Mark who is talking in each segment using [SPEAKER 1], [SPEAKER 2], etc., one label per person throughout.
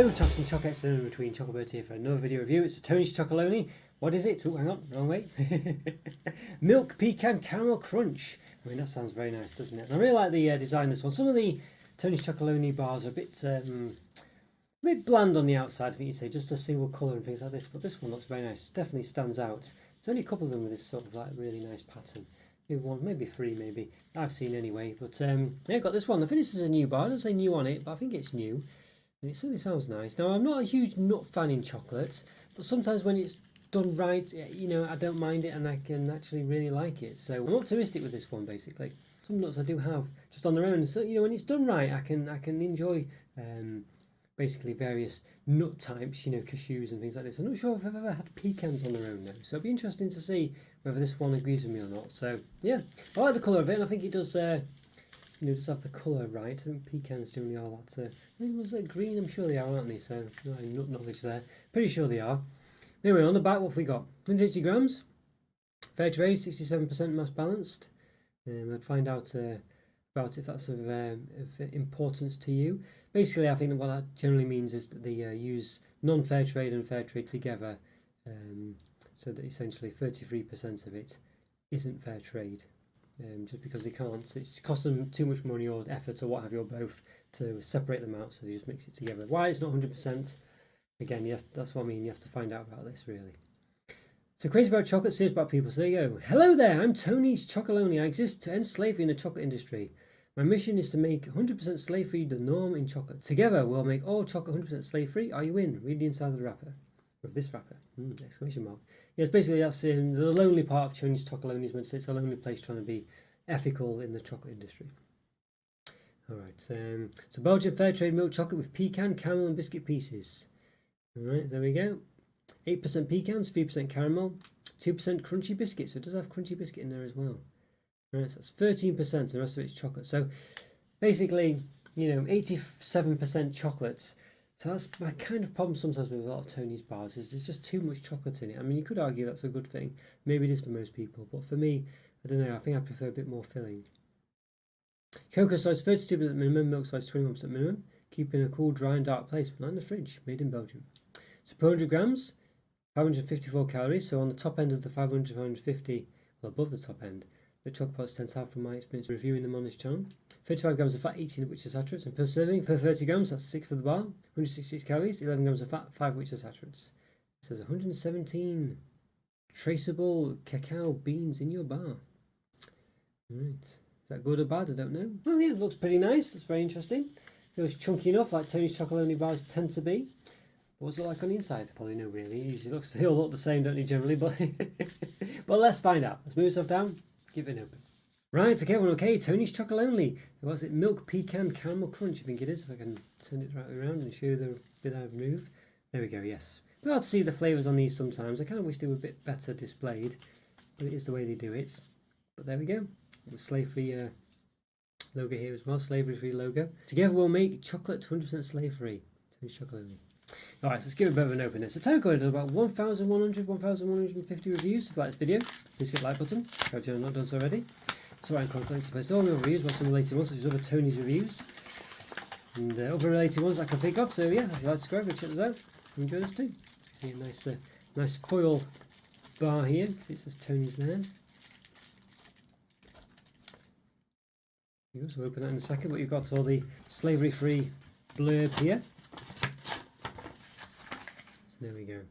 [SPEAKER 1] Hello, Chocs and Chocettes in between. Roberto here for another video review. It's a Tony's Chocolonely. What is it? Oh, hang on, wrong way. Milk Pecan Caramel Crunch. I mean, that sounds very nice, doesn't it? And I really like the design of this one. Some of the Tony's Chocolonely bars are a bit bland on the outside, I think you'd say, just a single colour and things like this. But this one looks very nice. Definitely stands out. There's only a couple of them with this sort of like really nice pattern. Maybe one, maybe three, maybe. I've seen anyway. But yeah, I've got this one. I think this is a new bar. I don't say new on it, but I think it's new. And it certainly sounds nice. Now, I'm not a huge nut fan in chocolate, but sometimes when it's done right, you know, I don't mind it and I can actually really like it. So I'm optimistic with this one, basically. Some nuts I do have just on their own. So, you know, when it's done right, I can enjoy basically various nut types, you know, cashews and things like this. I'm not sure if I've ever had pecans on their own though. So it'll be interesting to see whether this one agrees with me or not. So, yeah, I like the colour of it and I think it does... you know, just have the colour right. I think pecans generally are that. Was that green? I'm sure they are, aren't they? So, no nut knowledge there. Pretty sure they are. Anyway, on the back, what have we got? 180 grams. Fair trade, 67% mass balanced. I'd find out about if that's of importance to you. Basically, I think that what that generally means is that they use non-fair trade and fair trade together. So that essentially 33% of it isn't fair trade. Just because they can't, it's cost them too much money or effort or what have you, or both, to separate them out, so they just mix it together. Why it's not 100%, again, that's what I mean, you have to find out about this really. So crazy about chocolate, serious about people, so there you go. Hello there, I'm Tony's Chocolonely. I exist to end slavery in the chocolate industry. My mission is to make 100% slave-free the norm in chocolate. Together we'll make all chocolate 100% slave-free. Are you in? Read the inside of the wrapper. With this wrapper, exclamation mark. Yes, basically that's the lonely part of Tony's Chocolonely is meant to say it's a lonely place trying to be ethical in the chocolate industry. Alright, so Belgian fair trade milk chocolate with pecan, caramel and biscuit pieces. Alright, there we go. 8% pecans, 3% caramel, 2% crunchy biscuit, so it does have crunchy biscuit in there as well. Alright, so that's 13%, and the rest of it's chocolate. So basically, you know, 87% chocolate. So that's my kind of problem sometimes with a lot of Tony's bars, is there's just too much chocolate in it. I mean, you could argue that's a good thing. Maybe it is for most people, but for me, I don't know, I think I prefer a bit more filling. Cocoa size 32% minimum, milk size 21% minimum. Keep in a cool, dry and dark place, not in the fridge, made in Belgium. So per 100 grams, 554 calories, so on the top end of the 500 to 550, well above the top end, the chocolate pots tend to have from my experience reviewing them on this channel. 35 grams of fat, 18 of which are saturates, and per serving, per 30 grams, that's 6 for the bar, 166 calories, 11 grams of fat, 5 of which are saturates. It says 117 traceable cacao beans in your bar. Right, is that good or bad? I don't know. Well, yeah, it looks pretty nice. It's very interesting. Feels chunky enough, like Tony's Chocolonely bars tend to be. But what's it like on the inside? Probably no, really. It usually they all look the same, don't they, generally? But but let's find out. Let's move stuff down. Give it an open. Right, okay, everyone, okay, Tony's Chocolonely. What's it? Milk Pecan Caramel Crunch, I think it is. If I can turn it right around and show you the bit I've moved. There we go, yes. It's hard to see the flavours on these sometimes. I kind of wish they were a bit better displayed, but it is the way they do it. But there we go. The slave-free logo here as well, slavery-free logo. Together we'll make chocolate 100% slave-free. Tony's Chocolonely. Alright, so let's give it a bit of an openness. So Togo did about 1,100, 1,150 reviews. If you like this video, please hit the like button. If you're not done so already. So I'm confident to place all my reviews, well, some related ones, such as other Tony's reviews. And other related ones I can think of. So yeah, if you like to subscribe, check this out. Enjoy this too. See a nice foil bar here. It says Tony's there. So we'll open that in a second, but you've got all the slavery-free blurb here. So there we go.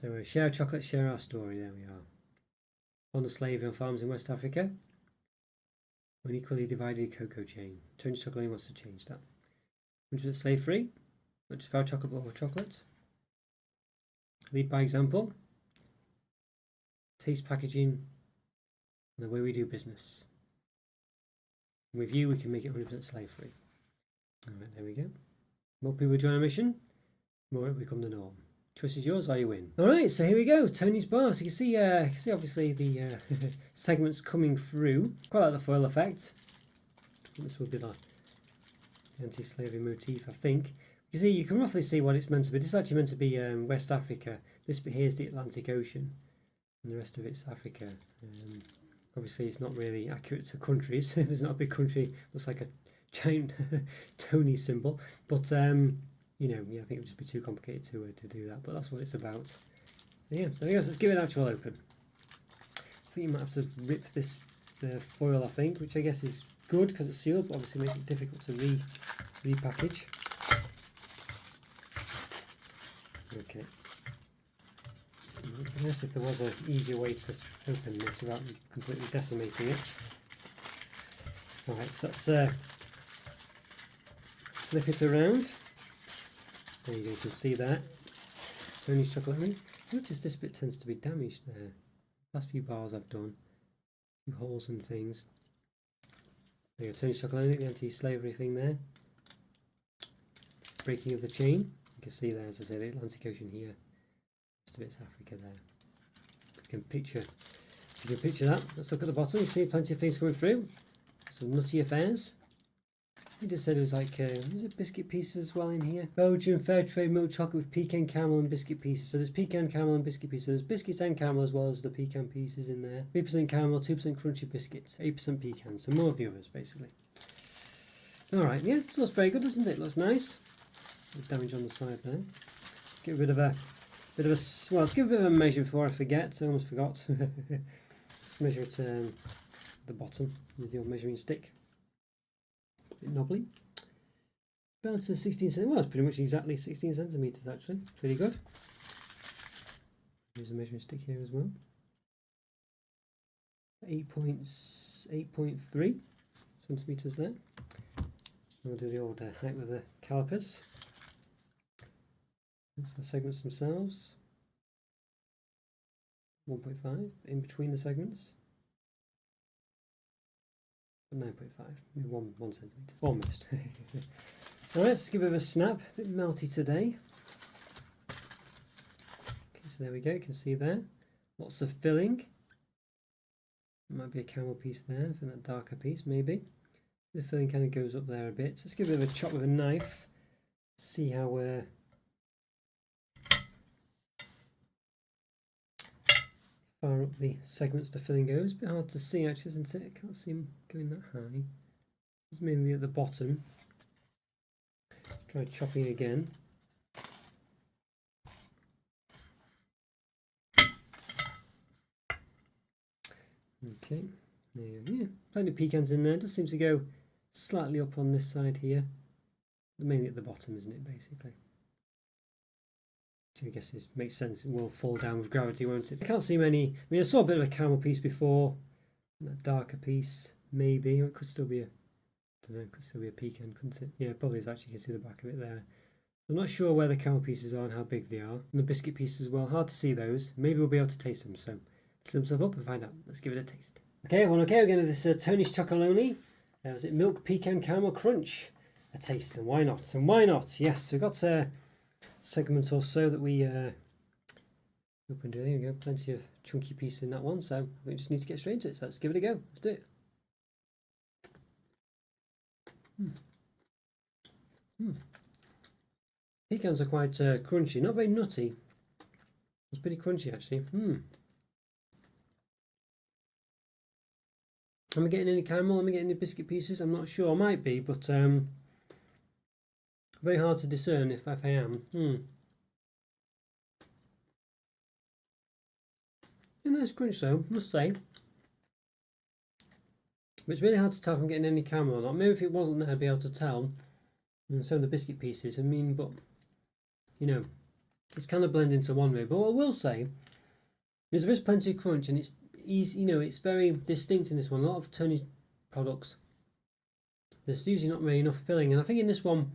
[SPEAKER 1] So share chocolate, share our story. There we are. On the slavery on farms in West Africa, an equally divided cocoa chain. Tony's Chocolonely wants to change that. 100% slave-free, not just for chocolate but for chocolate. Lead by example. Taste, packaging, and the way we do business. And with you, we can make it 100% slave-free. Alright, there we go. More people join our mission, more it will become the norm. Choice is yours, or you win. Alright, so here we go, Tony's bar. So you can see obviously the segments coming through. Quite like the foil effect. This will be the anti-slavery motif, I think. You see, you can roughly see what it's meant to be. This is actually meant to be West Africa. This bit here is the Atlantic Ocean, and the rest of it's Africa. Obviously, it's not really accurate to countries. There's not a big country. Looks like a giant Tony symbol, but you you know, yeah, I think it would just be too complicated to do that, but that's what it's about. So yeah, so I guess let's give it an actual open. I think you might have to rip this foil, I think, which I guess is good because it's sealed, but obviously makes it difficult to repackage. Okay. It would be nice if there was an easier way to open this without completely decimating it. Alright, so let's flip it around. There you go, you can see that. Tony's Chocolonely. Notice this bit tends to be damaged there. Last few bars I've done. A few holes and things. There you go, Tony's Chocolonely, the anti-slavery thing there. Breaking of the chain. You can see there, as I said, the Atlantic Ocean here. Most of it's Africa there. You can picture that. Let's look at the bottom. You see plenty of things coming through. Some nutty affairs. He just said it was like, was it biscuit pieces as well in here? Belgian fair trade milk chocolate with pecan caramel and biscuit pieces. So there's pecan caramel and biscuit pieces. So there's biscuits and caramel as well as the pecan pieces in there. 3% caramel, 2% crunchy biscuits, 8% pecan. So more of the others basically. Alright, yeah, so that's very good, isn't it? Looks nice. Damage on the side there. Let's get rid of well, let's give a bit of a measure before I forget. I almost forgot. Let's measure it the bottom with the old measuring stick. A bit knobbly. About 16 centimetres. Well, it's pretty much exactly 16 centimetres actually. Pretty good. Use a measuring stick here as well. 8.3 centimetres there. We'll do the old height with the calipers. That's the segments themselves. 1.5 in between the segments. 9.5, maybe 1 centimetre, almost. Alright, let's give it a snap. A bit melty today. Okay, so there we go, you can see there. Lots of filling. Might be a caramel piece there, for that darker piece, maybe. The filling kind of goes up there a bit. So let's give it a bit of a chop with a knife. See how far up the segments the filling goes. A bit hard to see actually, isn't it? I can't see them going that high. It's mainly at the bottom. Try chopping again. Okay, there you go. Yeah, plenty of pecans in there. It just seems to go slightly up on this side here. Mainly at the bottom, isn't it, basically? Which I guess makes sense. It will fall down with gravity, won't it? I can't see many. I mean, I saw a bit of a caramel piece before. That darker piece, maybe. Or it could still be a, I don't know, it could still be a pecan, couldn't it? Yeah, probably is actually. You can see the back of it there. I'm not sure where the caramel pieces are and how big they are. And the biscuit pieces as well. Hard to see those. Maybe we'll be able to taste them. So let's set them up and find out. Let's give it a taste. Okay, everyone. Okay, we're going to this Tony's Chocolonely. Was it Milk Pecan Caramel Crunch? A taste, and why not? And why not? Yes, we've got a segment or so that we opened earlier. There we go. Plenty of chunky pieces in that one. So we just need to get straight into it. So let's give it a go. Let's do it. Pecans are quite crunchy, not very nutty. It's pretty crunchy actually. Am I getting any caramel? Am I getting any biscuit pieces? I'm not sure. I might be, but very hard to discern if I am. A nice crunch though, must say. But it's really hard to tell if I'm getting any caramel or not. Maybe if it wasn't there I'd be able to tell. And some of the biscuit pieces, I mean, but you know, it's kind of blended into one way. But what I will say is there is plenty of crunch and it's easy, you know, it's very distinct in this one. A lot of Tony's products, there's usually not really enough filling. And I think in this one,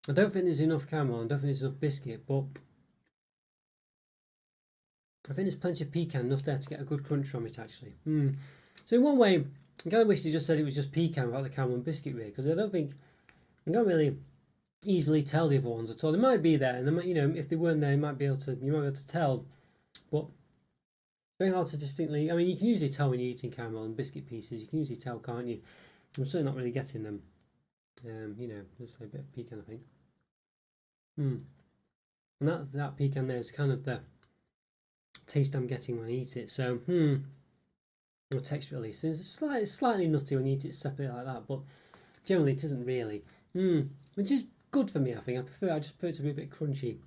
[SPEAKER 1] I don't think there's enough caramel, I don't think there's enough biscuit, but I think there's plenty of pecan, enough there to get a good crunch from it actually. So in one way, I kind of wish they just said it was just pecan without the caramel and biscuit really, because I can't really easily tell the other ones at all. They might be there, and they might, you know, if they weren't there, you might be able to tell, but very hard to distinctly. I mean, you can usually tell when you're eating caramel and biscuit pieces. You can usually tell, can't you? I'm certainly not really getting them. You know, there's a bit of pecan, I think. And that pecan there is kind of the taste I'm getting when I eat it. So, or texture at least. It's slightly nutty when you eat it separately like that, but generally it isn't really. Which is good for me, I think. I just prefer it to be a bit crunchy.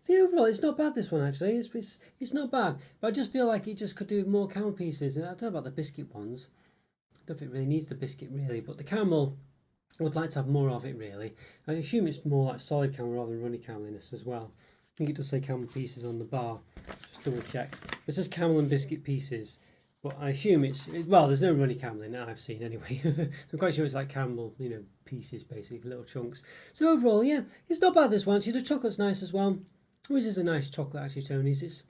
[SPEAKER 1] So yeah, overall, it's not bad, this one, actually. It's not bad. But I just feel like it just could do more caramel pieces. And I don't know about the biscuit ones. I don't think it really needs the biscuit, really. But the caramel, I would like to have more of it, really. I assume it's more like solid caramel rather than runny carameliness as well. I think it does say caramel pieces on the bar. Just double check. It says caramel and biscuit pieces. But I assume well, there's no runny caramel in it I've seen anyway. I'm quite sure it's like caramel, pieces basically, little chunks. So overall, yeah, it's not bad, this one. Actually, the chocolate's nice as well. This is a nice chocolate, actually, Tony's.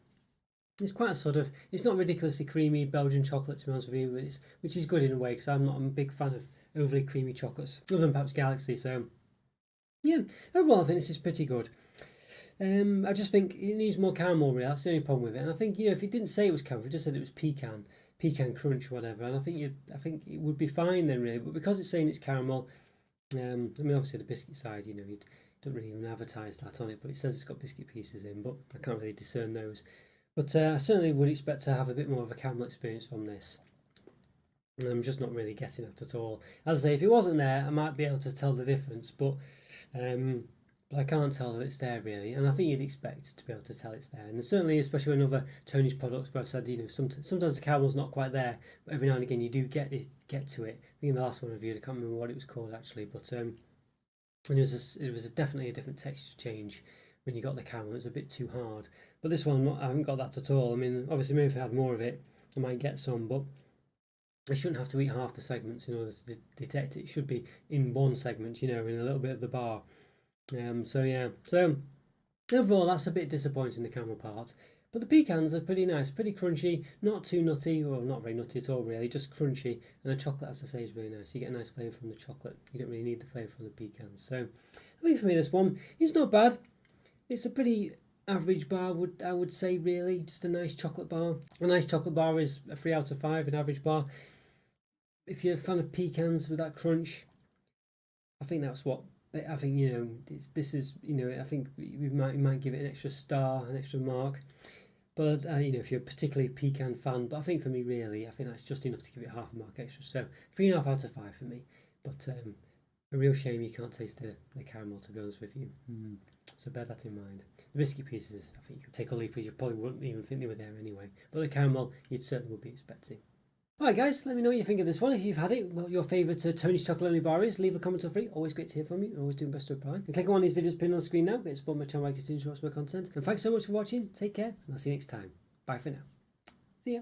[SPEAKER 1] It's quite a sort of, it's not ridiculously creamy Belgian chocolate, to be honest with you, which is good in a way, because I'm a big fan of overly creamy chocolates, other than perhaps Galaxy. So yeah, overall I think this is pretty good. I just think it needs more caramel, really. That's the only problem with it. And I think, if it didn't say it was caramel, if it just said it was pecan crunch or whatever, and I think it would be fine then, really. But because it's saying it's caramel, obviously the biscuit side, you don't really even advertise that on it, but it says it's got biscuit pieces in, but I can't really discern those. But I certainly would expect to have a bit more of a caramel experience from this. And I'm just not really getting that at all. As I say, if it wasn't there, I might be able to tell the difference, but I can't tell that it's there, really. And I think you'd expect to be able to tell it's there. And certainly, especially in other Tony's products, where I've said, sometimes the caramel's not quite there, but every now and again you do get to it. I think in the last one I reviewed, I can't remember what it was called actually, but and it was definitely a different texture change when you got the caramel. It was a bit too hard. But this one, I haven't got that at all. I mean, obviously, maybe if I had more of it, I might get some, but I shouldn't have to eat half the segments in order to detect it. It should be in one segment, in a little bit of the bar. So yeah, so overall that's a bit disappointing, the caramel part. But the pecans are pretty nice, pretty crunchy, not too nutty, or not very nutty at all really, just crunchy. And the chocolate, as I say, is really nice. You get a nice flavour from the chocolate. You don't really need the flavour from the pecans. So I think for me this one is not bad. It's a pretty average bar, I would say, really. Just a nice chocolate bar. A nice chocolate bar is a 3 out of 5, an average bar. If you're a fan of pecans with that crunch, I think that's what. I think this is I think we might give it an extra star, an extra mark. But if you're a particularly pecan fan, but I think for me really, I think that's just enough to give it half a mark extra. So 3.5 out of 5 for me. But a real shame you can't taste the caramel, to be honest with you. So bear that in mind. The biscuit pieces, I think you could take or leave, because you probably wouldn't even think they were there anyway. But the caramel, you'd certainly would be expecting. Alright guys, let me know what you think of this one. If you've had it, what your favourite Tony's Chocolonely bar is, leave a comment or free. Always great to hear from you. Always doing best to reply. And click on one of these videos pinned on the screen now. Get support my channel, I continue to watch my content. And thanks so much for watching. Take care, and I'll see you next time. Bye for now. See ya.